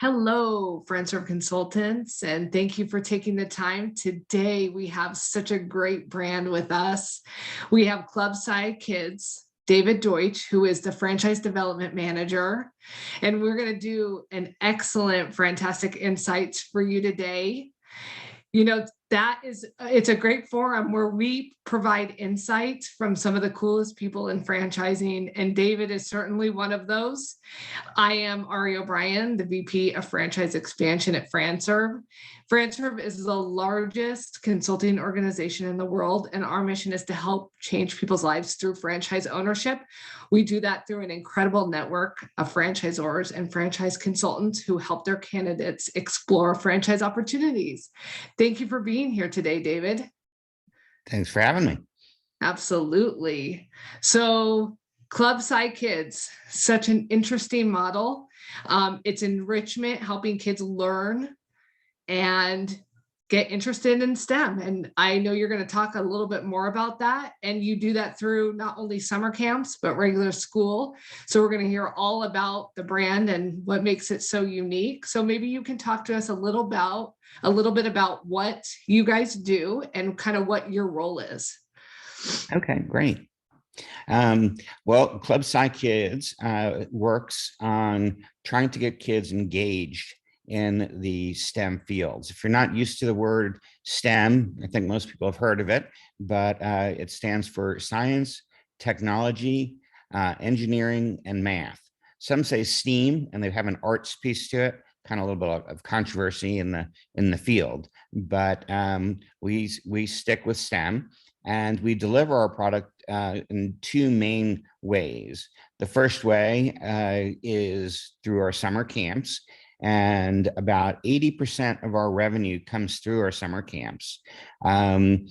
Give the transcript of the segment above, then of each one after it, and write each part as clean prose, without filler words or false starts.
Hello, FranServe Consultants, and thank you for taking the time. Today, we have such a great brand with us. We have Club SciKidz, David Deutsch, who is the Franchise Development Manager, and we're going to do an excellent FranTastic Insights for you today. You know, it's a great forum where we provide insights from some of the coolest people in franchising, and David is certainly one of those. I am Ari O'Brien, the VP of Franchise Expansion at FranServe. FranServe is the largest consulting organization in the world, and our mission is to help change people's lives through franchise ownership. We do that through an incredible network of franchisors and franchise consultants who help their candidates explore franchise opportunities. Thank you for being here today, David. Thanks for having me. Absolutely. So Club SciKidz, such an interesting model. It's enrichment, helping kids learn and get interested in STEM. And I know you're going to talk a little bit more about that. And you do that through not only summer camps, but regular school. So we're going to hear all about the brand and what makes it so unique. So maybe you can talk to us a little bit about what you guys do and kind of what your role is. Okay, great. Well, Club SciKidz works on trying to get kids engaged in the STEM fields. If you're not used to the word STEM, I think most people have heard of it, but it stands for science, technology, engineering, and math. Some say STEAM, and they have an arts piece to it, kind of a little bit of controversy in the field, but we stick with STEM, and we deliver our product in two main ways. The first way is through our summer camps, and about 80% of our revenue comes through our summer camps. The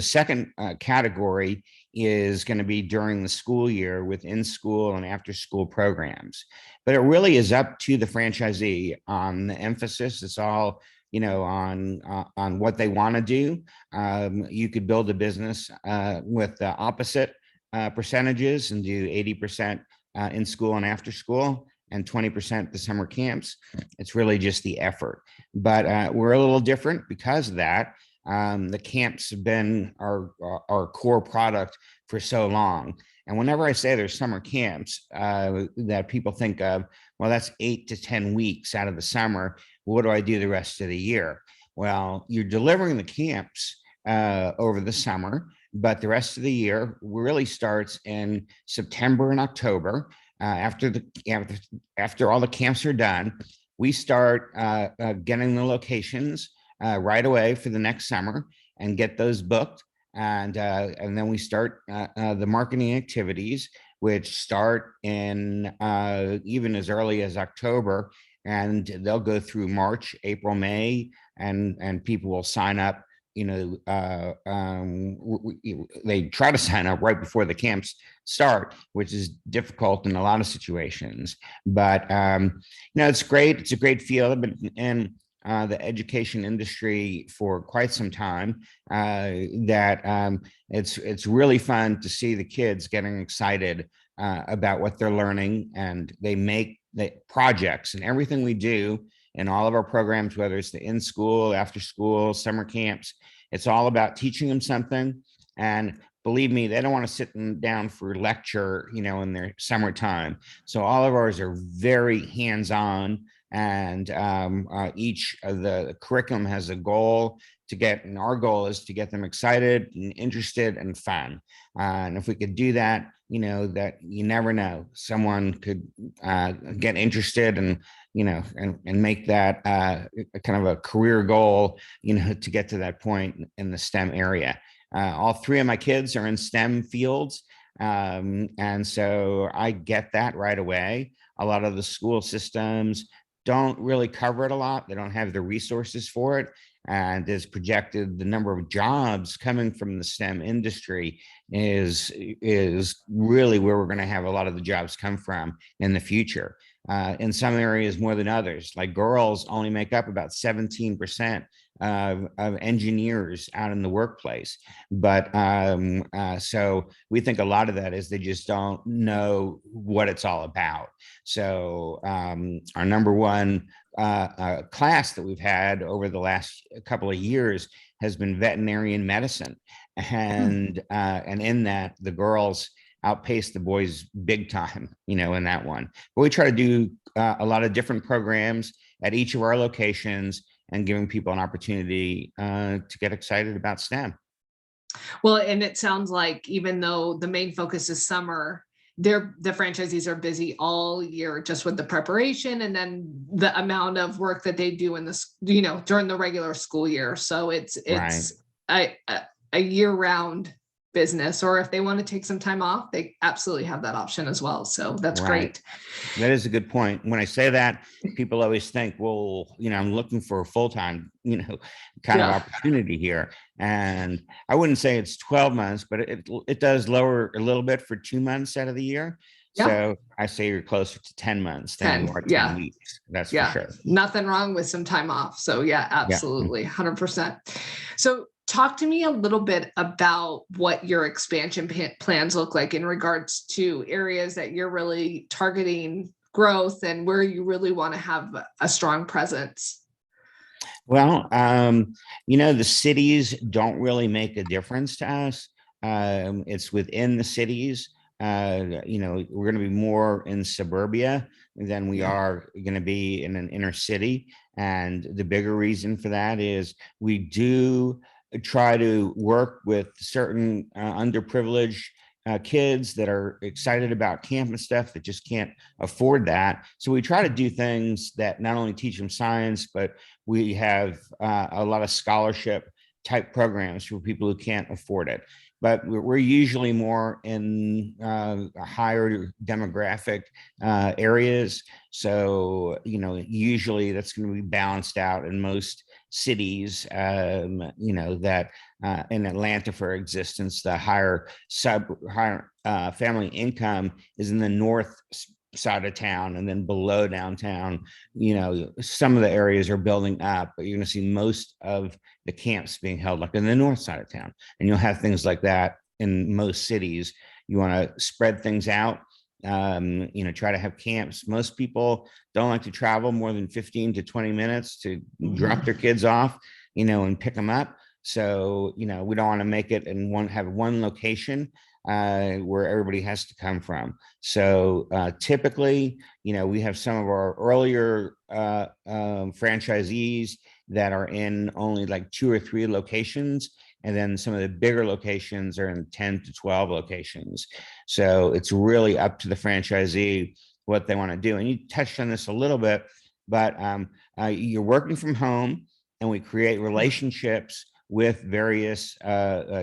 second category is going to be during the school year with in-school and after-school programs. But it really is up to the franchisee on the emphasis. It's all on what they want to do. You could build a business with the opposite percentages and do 80% in school and after school, and 20% the summer camps. It's really just the effort. But we're a little different because of that. The camps have been our core product for so long. And whenever I say there's summer camps that people think of, well, that's 8 to 10 weeks out of the summer. What do I do the rest of the year? Well, you're delivering the camps over the summer, but the rest of the year really starts in September and October. After all the camps are done, we start getting the locations right away for the next summer and get those booked, and then we start the marketing activities, which start in even as early as October, and they'll go through March, April, May, and people will sign up. They try to sign up right before the camps start, which is difficult in a lot of situations. But it's great. It's a great field. I've been in the education industry for quite some time. It's really fun to see the kids getting excited about what they're learning, and they make the projects and everything we do in all of our programs, whether it's the in-school, after-school, summer camps. It's all about teaching them something. And believe me, they don't want to sit down for lecture, in their summertime. So all of ours are very hands-on, and each of the curriculum has a goal to get, and our goal is to get them excited and interested and fun. And if we could do that, that you never know, someone could get interested and make that kind of a career goal, to get to that point in the STEM area. All three of my kids are in STEM fields. And so I get that right away. A lot of the school systems don't really cover it a lot. They don't have the resources for it. And as projected, the number of jobs coming from the STEM industry is really where we're going to have a lot of the jobs come from in the future. in some areas more than others. Like girls only make up about 17% of engineers out in the workplace. But so we think a lot of that is they just don't know what it's all about. So our number one class that we've had over the last couple of years has been veterinarian medicine. And in that, the girls outpace the boys big time, in that one. But we try to do a lot of different programs at each of our locations and giving people an opportunity to get excited about STEM. Well, and it sounds like even though the main focus is summer, the franchisees are busy all year just with the preparation and then the amount of work that they do in this, during the regular school year. So it's Right. a year-round business, or if they want to take some time off, they absolutely have that option as well. So that's Right. great. That is a good point. When I say that, people always think, well, I'm looking for a full-time, kind of opportunity here. And I wouldn't say it's 12 months, but it does lower a little bit for 2 months out of the year. Yeah. So I say you're closer to 10 months than you are 10 weeks. That's for sure. Nothing wrong with some time off. So yeah, absolutely. 100%. So talk to me a little bit about what your expansion plans look like in regards to areas that you're really targeting growth and where you really want to have a strong presence. Well, the cities don't really make a difference to us. It's within the cities. We're going to be more in suburbia than we are going to be in an inner city. And the bigger reason for that is we do try to work with certain underprivileged kids that are excited about camp and stuff that just can't afford that. So we try to do things that not only teach them science, but we have a lot of scholarship type programs for people who can't afford it. But we're usually more in higher demographic areas. So, usually that's going to be balanced out in most cities, that in Atlanta, for instance, the higher family income is in the north side of town, and then below downtown, some of the areas are building up, but you're going to see most of the camps being held like in the north side of town. And you'll have things like that in most cities. You want to spread things out, try to have camps. Most people don't like to travel more than 15 to 20 minutes to drop their kids off, and pick them up. So, we don't want to make it and have one location where everybody has to come from. So typically, we have some of our earlier franchisees that are in only like 2 or 3 locations. And then some of the bigger locations are in 10 to 12 locations. So it's really up to the franchisee what they want to do. And you touched on this a little bit, but you're working from home, and we create relationships with various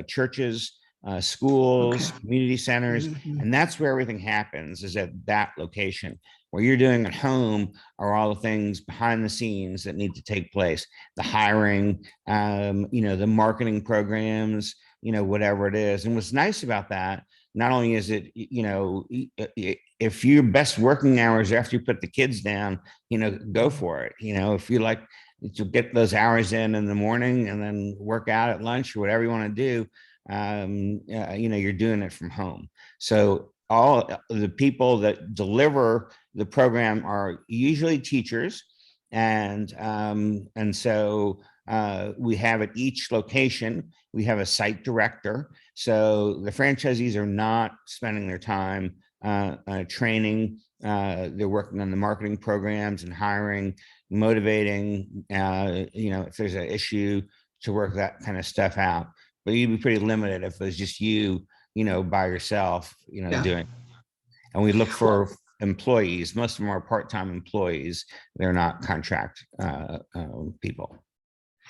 churches, schools, community centers, and that's where everything happens, is at that location. What you're doing at home are all the things behind the scenes that need to take place. The hiring, the marketing programs, whatever it is. And what's nice about that, not only is it, if your best working hours after you put the kids down, go for it. If you like to get those hours in the morning and then work out at lunch or whatever you want to do, you're doing it from home. So all the people that deliver the program are usually teachers, and so we have at each location we have a site director. So the franchisees are not spending their time training. They're working on the marketing programs and hiring, motivating. If there's an issue, to work that kind of stuff out. But you'd be pretty limited if it was just you, by yourself, doing. And we look for employees. Most of them are part-time employees. They're not contract people.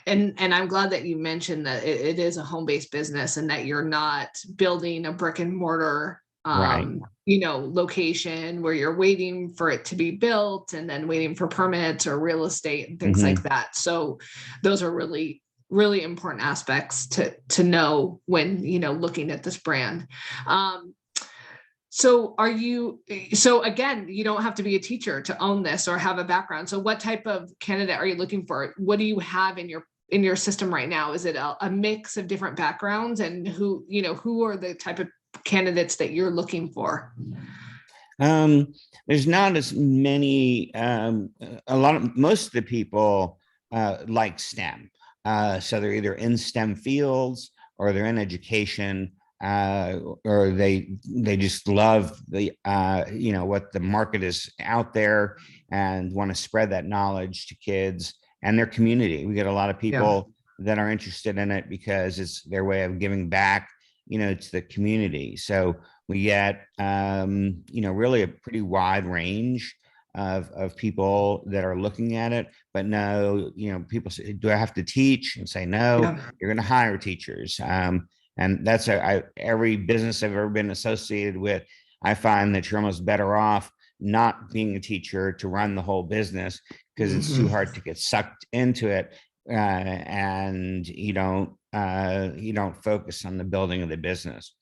And I'm glad that you mentioned that it is a home-based business and that you're not building a brick and mortar, Right. Location where you're waiting for it to be built and then waiting for permits or real estate and things like that. So those are really, really important aspects to know when, looking at this brand. So so again, you don't have to be a teacher to own this or have a background. So what type of candidate are you looking for? What do you have in your system right now? Is it a mix of different backgrounds, and who are the type of candidates that you're looking for? There's not as many, most of the people like STEM. So they're either in STEM fields or they're in education, or they just love the, what the market is out there and want to spread that knowledge to kids and their community. We get a lot of people that are interested in it because it's their way of giving back, to the community. So we get, really a pretty wide range of people that are looking at it. But no, people say, do I have to teach? And say, no, you're going to hire teachers. And that's every business I've ever been associated with. I find that you're almost better off not being a teacher to run the whole business, because it's too hard to get sucked into it, and you don't focus on the building of the business.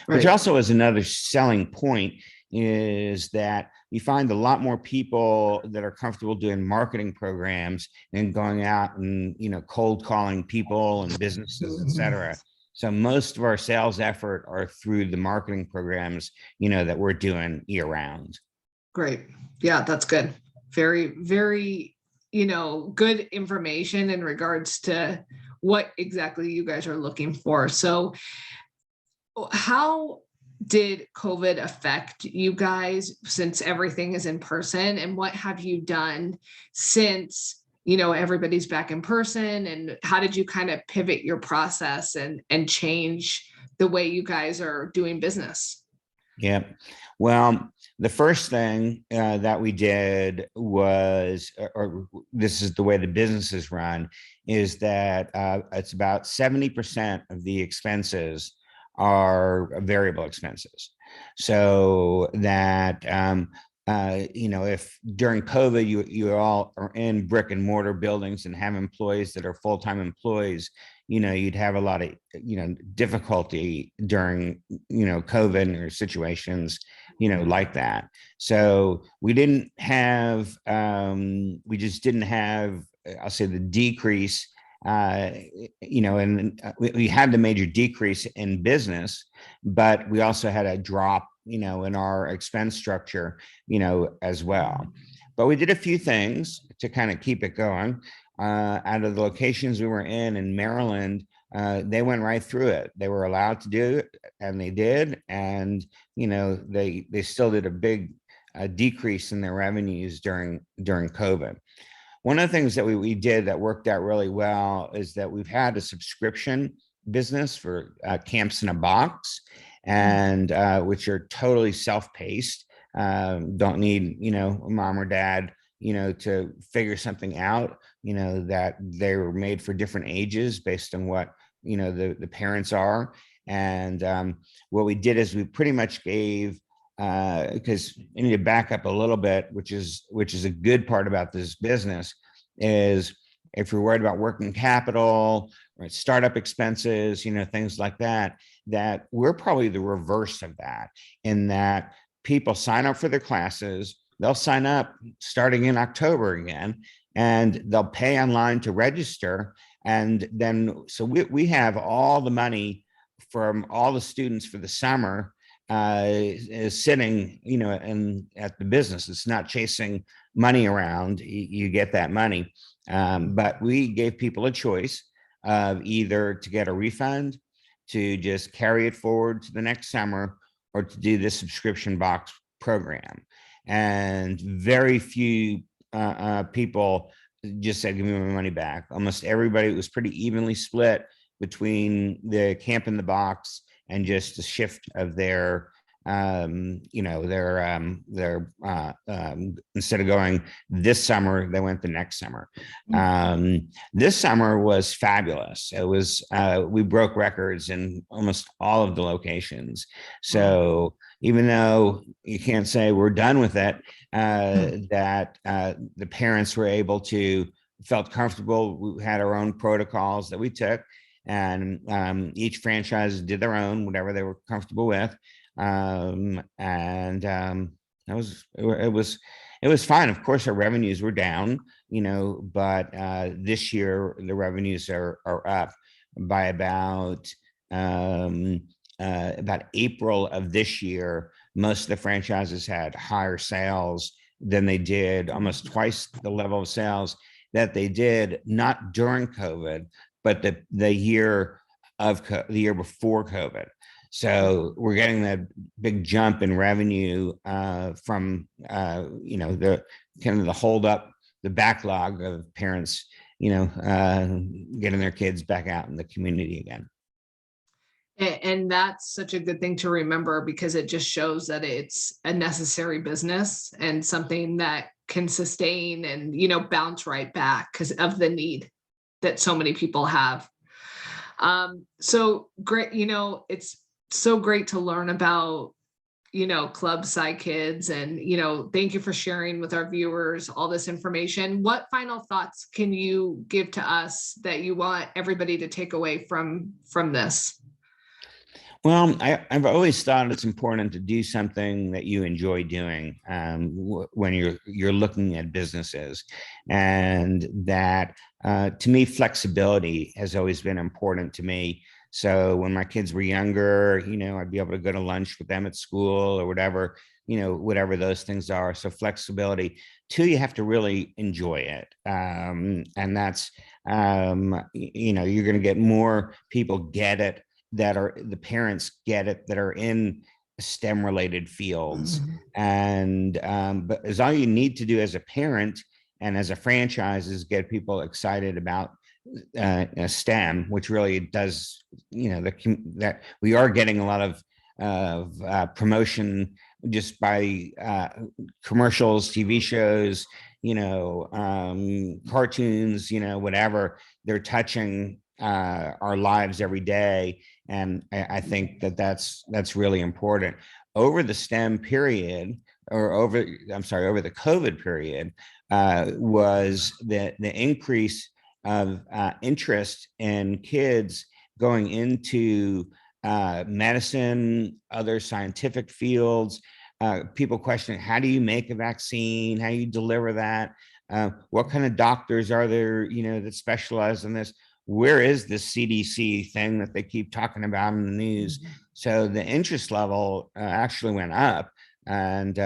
Right. Which also is another selling point, is that you find a lot more people that are comfortable doing marketing programs and going out and cold calling people and businesses, et cetera. So most of our sales effort are through the marketing programs, that we're doing year round. Great. Yeah, that's good. Very, very, good information in regards to what exactly you guys are looking for. So how did COVID affect you guys, since everything is in person, and what have you done since everybody's back in person, and how did you kind of pivot your process and change the way you guys are doing business? Yeah, well, the first thing that we did was, or this is the way the business is run, is that it's about 70% of the expenses are variable expenses. So that if during COVID you all are in brick and mortar buildings and have employees that are full-time employees, you'd have a lot of difficulty during COVID or situations like that. So we didn't have, we just didn't have, I'll say, the decrease, and we had the major decrease in business, but we also had a drop, in our expense structure, as well. But we did a few things to kind of keep it going. Out of the locations we were in Maryland, they went right through it. They were allowed to do it, and they did. And they still did a big decrease in their revenues during COVID. One of the things that we did that worked out really well is that we've had a subscription business for Camps in a Box, and which are totally self-paced. Don't need mom or dad to figure something out. That they were made for different ages based on what the parents are. And what we did is we pretty much gave, because you need to back up a little bit, which is a good part about this business, is if you're worried about working capital or startup expenses, things like that, that we're probably the reverse of that, in that people sign up for their classes, they'll sign up starting in October again, and they'll pay online to register. And then, so we have all the money from all the students for the summer is sitting, at the business. It's not chasing money around. You get that money. But we gave people a choice of either to get a refund, to just carry it forward to the next summer, or to do this subscription box program. And very few people just said, give me my money back. Almost everybody, it was pretty evenly split between the Camp in the Box and just the shift of their, instead of going this summer, they went the next summer. This summer was fabulous. It was, we broke records in almost all of the locations. So even though you can't say we're done with it, that the parents were able to, felt comfortable. We had our own protocols that we took, and each franchise did their own, whatever they were comfortable with. It was fine. Of course, our revenues were down, but this year the revenues are up by about April of this year. Most of the franchises had higher sales than they did, almost twice the level of sales that they did not during COVID, but the year before COVID. So we're getting that big jump in revenue from the kind of the hold up, the backlog of parents, getting their kids back out in the community again. And that's such a good thing to remember, because it just shows that it's a necessary business and something that can sustain and, bounce right back because of the need that so many people have. So great, it's so great to learn about, Club SciKidz, and, thank you for sharing with our viewers all this information. What final thoughts can you give to us that you want everybody to take away from this? Well, I've always thought it's important to do something that you enjoy doing when you're looking at businesses, and that to me, flexibility has always been important to me. So when my kids were younger, I'd be able to go to lunch with them at school or whatever, whatever those things are. So flexibility. Two, you have to really enjoy it, and that's you're going to get more people get it, that are the parents get it, that are in STEM related fields. And but as all you need to do as a parent and as a franchise is get people excited about STEM, which really does, that we are getting a lot of promotion just by commercials, TV shows, cartoons, whatever. They're touching our lives every day. And I think that's really important. Over the STEM period, or over the COVID period, was the increase of interest in kids going into medicine, other scientific fields. People questioning, how do you make a vaccine? How do you deliver that? What kind of doctors are there, that specialize in this? Where is this CDC thing that they keep talking about in the news? So the interest level actually went up. And,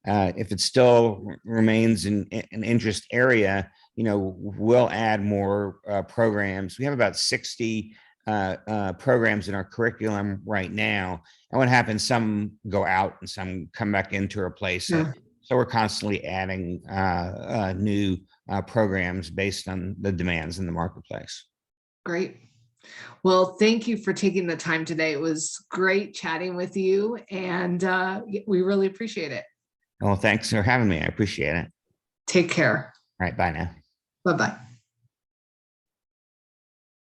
if it still remains an interest area, we'll add more programs. We have about 60 programs in our curriculum right now. And what happens, some go out and some come back in to replace it. So we're constantly adding new programs based on the demands in the marketplace. Great. Well, thank you for taking the time today. It was great chatting with you, and we really appreciate it. Well, thanks for having me. I appreciate it. Take care. All right. Bye now. Bye-bye.